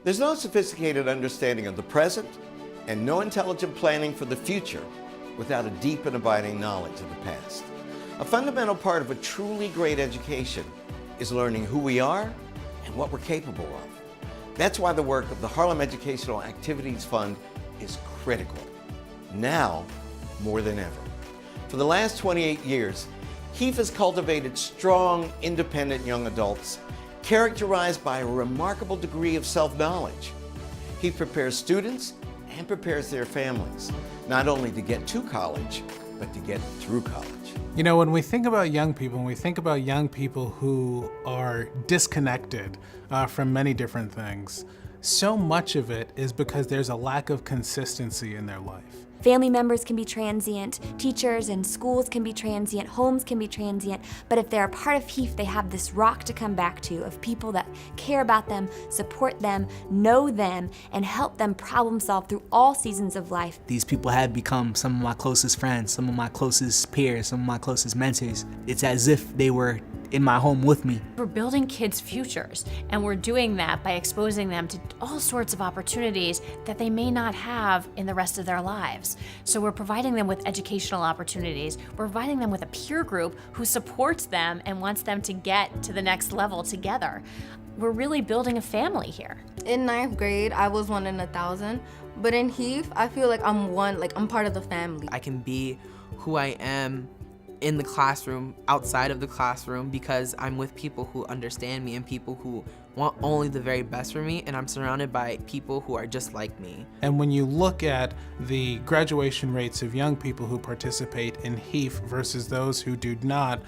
There's no sophisticated understanding of the present and no intelligent planning for the future without a deep and abiding knowledge of the past. A fundamental part of a truly great education is learning who we are and what we're capable of. That's why the work of the Harlem Educational Activities Fund is critical, now more than ever. For the last 28 years, HEAF has cultivated strong, independent young adults characterized by a remarkable degree of self-knowledge. HEAF prepares students and prepares their families, not only to get to college, but to get through college. You know, when we think about young people, who are disconnected from many different things, so much of it is because there's a lack of consistency in their life. Family members can be transient, teachers and schools can be transient, homes can be transient, but if they're a part of HEAF, they have this rock to come back to of people that care about them, support them, know them, and help them problem solve through all seasons of life. These people have become some of my closest friends, some of my closest peers, some of my closest mentors. It's as if they were in my home with me. We're building kids' futures, and we're doing that by exposing them to all sorts of opportunities that they may not have in the rest of their lives. So we're providing them with educational opportunities. We're providing them with a peer group who supports them and wants them to get to the next level together. We're really building a family here. In 9th grade, I was 1 in 1,000, but in HEAF, I feel like I'm part of the family. I can be who I am in the classroom, outside of the classroom, because I'm with people who understand me and people who want only the very best for me, and I'm surrounded by people who are just like me. And when you look at the graduation rates of young people who participate in HEAF versus those who do not,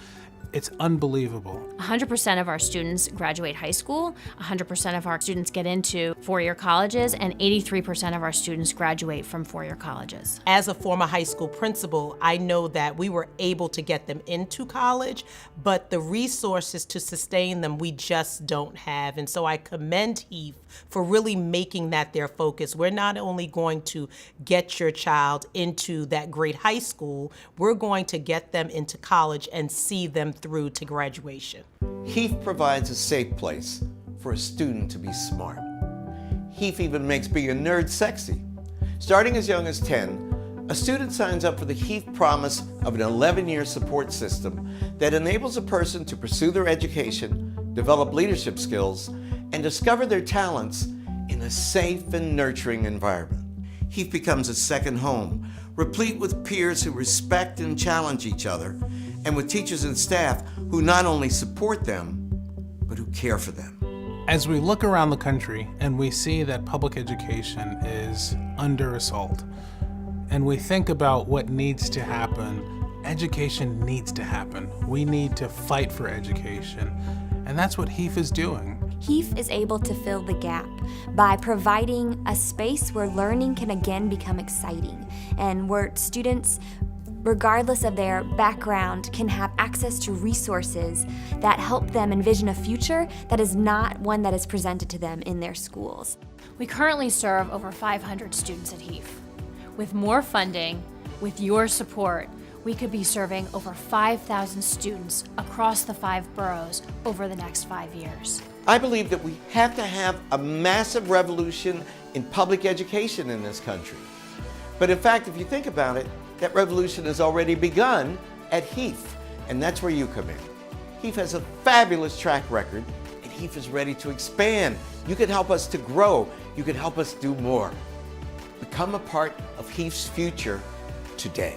it's unbelievable. 100% of our students graduate high school, 100% of our students get into four-year colleges, and 83% of our students graduate from four-year colleges. As a former high school principal, I know that we were able to get them into college, but the resources to sustain them we just don't have. And so I commend HEAF for really making that their focus. We're not only going to get your child into that great high school, we're going to get them into college and see them through to graduation. HEAF provides a safe place for a student to be smart. HEAF even makes being a nerd sexy. Starting as young as 10, a student signs up for the HEAF promise of an 11-year support system that enables a person to pursue their education, develop leadership skills, and discover their talents in a safe and nurturing environment. HEAF becomes a second home, replete with peers who respect and challenge each other, and with teachers and staff who not only support them, but who care for them. As we look around the country and we see that public education is under assault, and we think about what needs to happen, education needs to happen. We need to fight for education, and that's what HEAF is doing. HEAF is able to fill the gap by providing a space where learning can again become exciting, and where students, regardless of their background, can have access to resources that help them envision a future that is not one that is presented to them in their schools. We currently serve over 500 students at HEAF. With more funding, with your support, we could be serving over 5,000 students across the 5 boroughs over the next 5 years. I believe that we have to have a massive revolution in public education in this country. But in fact, if you think about it, that revolution has already begun at HEAF, and that's where you come in. HEAF has a fabulous track record, and HEAF is ready to expand. You can help us to grow. You can help us do more. Become a part of HEAF's future today.